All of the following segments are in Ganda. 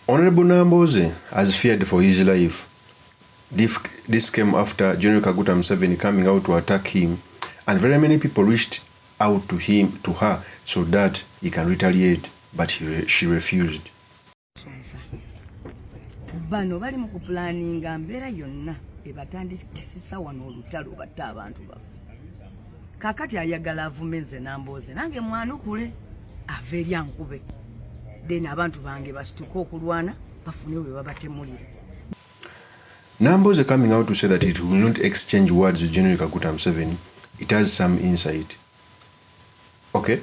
Honorable Nambooze has feared for his life. This came after General Kaguta Museveni coming out to attack him, and very many people reached out to her, so that he can retaliate, but she refused. Bano bali mu kuplaninga mbeera yonna ebatandikisisa wano olutalo batta abantu baffe. Kakati ayagala avumeze Nambooze nange mwanukule ave eri ankube. Then abantu bange basituka okulwana bafune we babatemulira. Nambooze coming out to say that it will not exchange words with General Kaguta Museveni. It has some insight. Okay?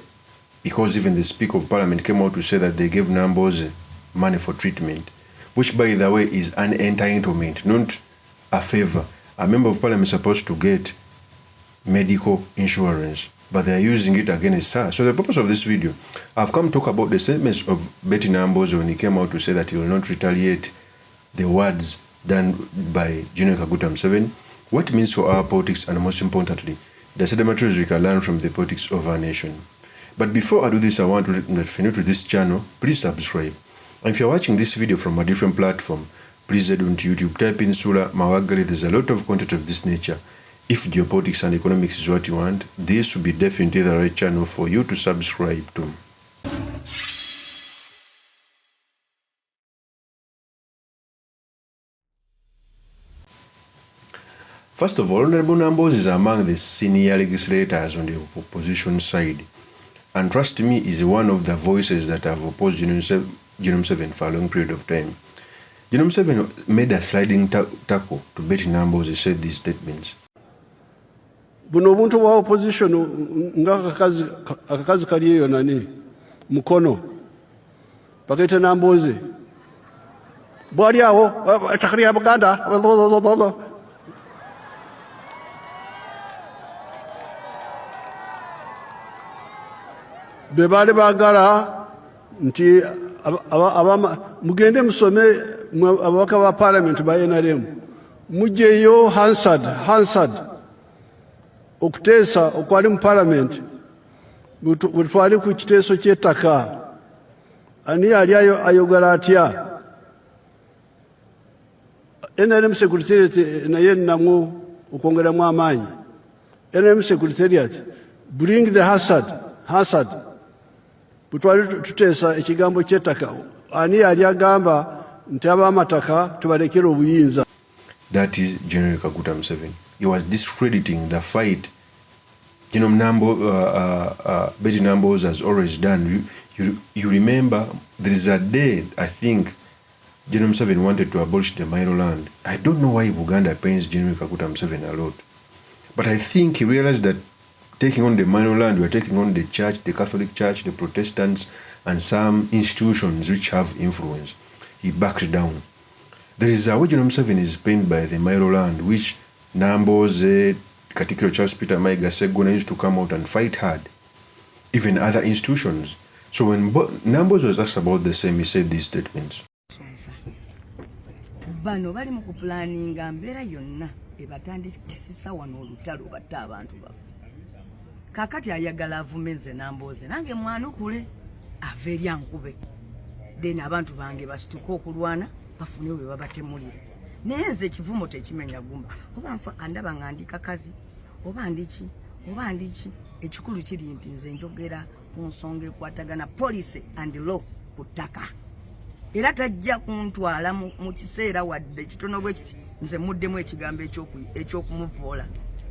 Because even the Speaker of Parliament came out to say that they gave Nambooze money for treatment, which by the way is an entitlement, not a favor. A member of Parliament is supposed to get medical insurance, but they are using it against her. So the purpose of this video, I've come to talk about the statements of Betty Nambooze when he came out to say that he will not retaliate the words done by General Kaguta Museveni, what it means for our politics, and most importantly, the sedimentaries we can learn from the politics of our nation. But before I do this, I want to, if you're new to this channel, please subscribe. And if you're watching this video from a different platform, please head on to YouTube, type in Sula Mawagali. There's a lot of content of this nature. If geopolitics and economics is what you want, this will be definitely the right channel for you to subscribe to. First of all, Honorable Nambooze is among the senior legislators on the opposition side. And trust me, is one of the voices that have opposed General Museveni for a long period of time. General Museveni made a sliding tackle to Betty Nambooze said these statements. Buno omuntu wa opposition nga akakazi kali eyo nani mukono pakete Nambooze bwali awo takali ya Buganda bebali bagala nti mugende musome ababaka ba parliament ba NRM mujeyo Hansard okuteesa okwali mu parliament butwali ku kiteeso ky'ettaka ani yali ayogala atya NRM secretariat naye namu okwongeramu amaanyi NRM secretariat bring the Hansard butwali tuteesa ekigambo ky'ettaka ani yali agamba nti ab'amataka tubalekere obuyinza. That is General Kaguta Museveni. He was discrediting the fight Betty Nambooze has always done. You remember there is a day, I think, General Museveni wanted to abolish the Mairo land. I don't know why Buganda pains General Kaguta Museveni a lot. But I think he realized that taking on the Mairo land, we are taking on the church, the Catholic Church, the Protestants, and some institutions which have influence. He backed down. There is a way General Museveni is pained by the Mairo land, which Nambooze, Katikiro Charles Peter Maiga Segona used to come out and fight hard. Even other institutions. So when Nambooze was asked about the same, he said these statements. Bano bali mu kuplaninga mbeera yonna ebatandikisisa wano olutalo batta abantu baffe. Kakati ayagala avumeze Nambooze nange mwanukule ave eri ankube. Then abantu bange basituka okulwana bafune we babatemulira. Naye nze ekivumo tekimenya gumba. Oba nfa andaba ngandika kazi oba ndiki ekikulu kiri nti nze njogera ku nsonga ekwatagana policy and law ku ttaka. Era tajja kuntwala mu kiseera wadde kitono bwe kiti nze muddemu ekigambo ekyokumuvoola.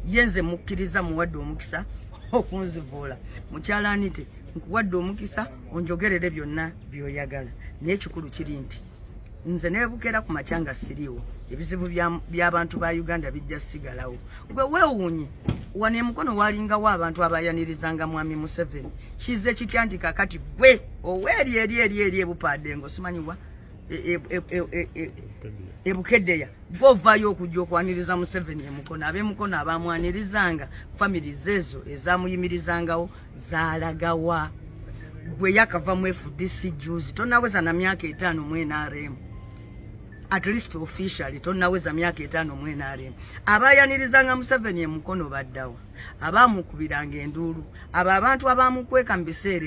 Ye nze mukkiriza muwadde omukisa okunzivoola. Mukyalaanite nkuwadde omukisa onjogerere byonna byoyagala. Naye ekikulu kiri nti nze nebukera ku makyanga siriwo ebizibu by'abantu ba Uganda bijja sigalawo. Gwe weewuunye wane mukono walingawo abantu abayanirizanga mwami Museveni kize kityandika kati gwe oweeri eri ebupaddengo simanyiwa ebukeddeya govayo okujja okwaniriza Museveni emukono ab'emukono abamwanirizanga families ezo ezamuyimirizangawo zaalagawa. Gwe yakava mu FDC juzi tonaweza na myaka 5 mu NRM. at least officially tonnaweza myaka 5 mu NRM abayanirizanga Museveni emukono baddawa abamukubiranga enduulu abo abantu abamukweka mu biseera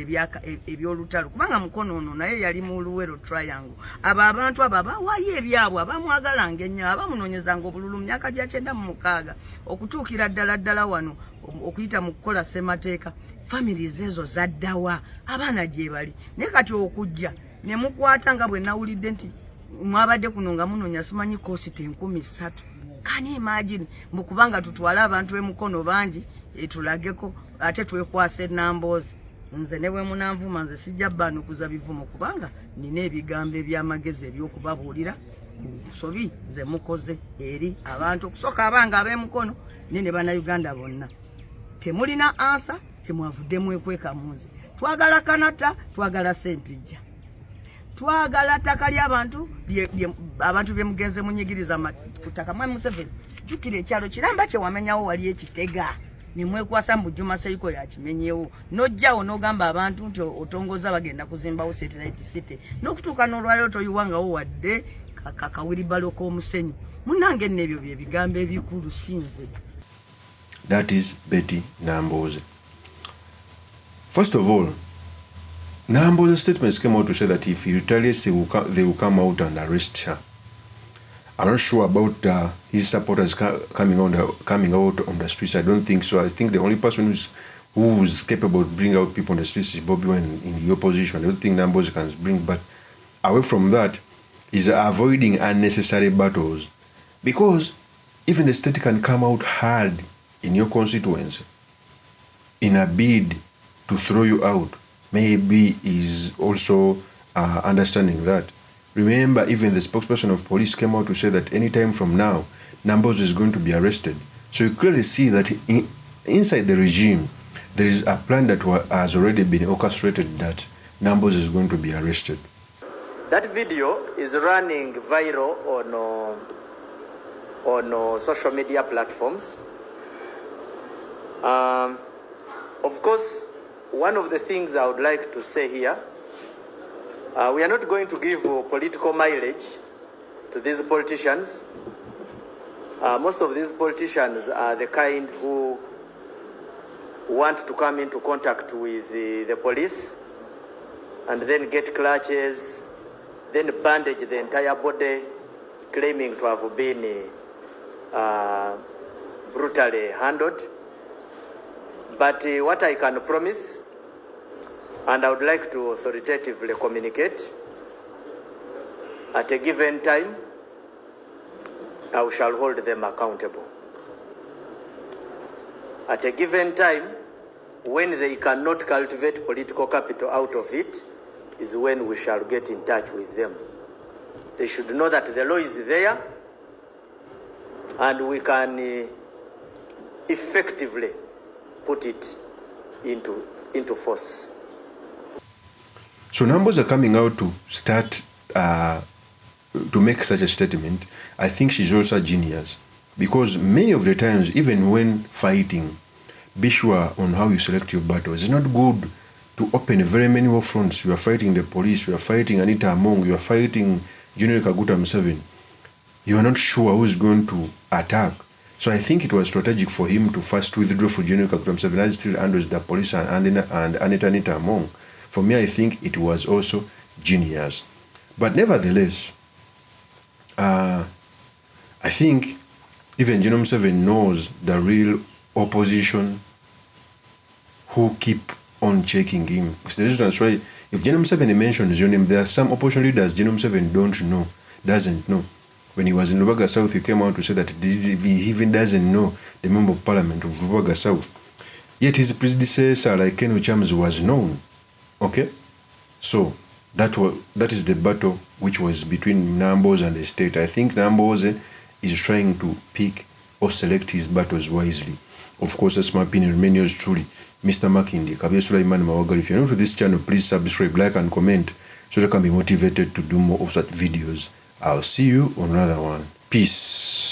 ebyolutalo kubanga mukono ono naye yali mu Luwero Triangle abo abantu abo bawayo ebyabwe abamwagalanga ennyo abamunoonyezanga obululu mu myaka gya 96 okutuukira ddala wano okuyita mu kukola ssemateeka families ezo zaddawa abaana gye bali naye kati okujja ne mukwata nga bwe nawulidde nti mwabadde kuno nga munoonya simanyi kositi 13,000 can you imagine mukubanga tutwala abantu emukono bangi etulageko ate twekwase Nambooze nze ne bwe munanvuma nze sijja bbanukuza bivumo kubanga nina ebigambo eby'amagezi ebyokubabuulira sobi ze mukoze eri abantu okusoka abanga ab'emukono ne bannayuganda bonna temulina ansa kyemwavudde mwekweka munze twagala kanata twagala sempijja twagala ttaka ly'abantu abantu bye mugenze munyigiriza kutaka mwa Museveni jukira ekyalo kiramba kye wamenyawo wali ekitega ne mwekwasa mu Juma Seiko yakimenyewo nojjawo n'ogamba abantu nti otongoza bagenda kuzimbawo satellite city n'okutuuka n'olwaliro toyiwangawo wadde kakawiribalo k'omusenyu munange n'ebyo bye bigambo ebikulu sinze. That is Betty Nambooze. First of all, Nambooze's statements came out to say that if he retaliates, they will come out and arrest her. I'm not sure about his supporters coming out on the streets. I don't think so. I think the only person who's capable of bringing out people on the streets is Bobby Wine in the opposition. I don't think Nambooze can bring. But away from that, is avoiding unnecessary battles, because even the state can come out hard in your constituency in a bid to throw you out. Maybe is also understanding that. Remember, even the spokesperson of police came out to say that anytime from now, Nambooze is going to be arrested. So you clearly see that inside the regime, there is a plan that has already been orchestrated that Nambooze is going to be arrested. That video is running viral on social media platforms. Of course, one of the things I would like to say here, we are not going to give political mileage to these politicians. Most of these politicians are the kind who want to come into contact with the police and then get clutches, then bandage the entire body, claiming to have been brutally handled. But what I can promise, and I would like to authoritatively communicate, at a given time, I shall hold them accountable. At a given time, when they cannot cultivate political capital out of it, is when we shall get in touch with them. They should know that the law is there, and we can effectively put it into force. So Nambooze are coming out to start to make such a statement. I think she's also a genius, because many of the times, even when fighting, be sure on how you select your battles. It's not good to open very many war fronts. You are fighting the police, you are fighting Anita Among, you are fighting General Kaguta Museveni. You are not sure who's going to attack. So I think it was strategic for him to first withdraw from General Kaguta Museveni as still handles the police and Anita Among. For me, I think it was also genius. But nevertheless, I think even General Museveni knows the real opposition who keep on checking him. It's the reason why if General Museveni mentions your name, there are some opposition leaders General Museveni doesn't know. When he was in Lubaga South, he came out to say that he even doesn't know the member of parliament of Lubaga South. Yet his predecessor, like Ken Chams, was known. Okay? So that is the battle which was between Nambooze and the state. I think Nambooze is trying to pick or select his battles wisely. Of course, that's my opinion. Remain yours truly, Mr. Makindi, Kabir Sulaiman Mawagal. If you're new to this channel, please subscribe, like, and comment so that I can be motivated to do more of such videos. I'll see you on another one. Peace.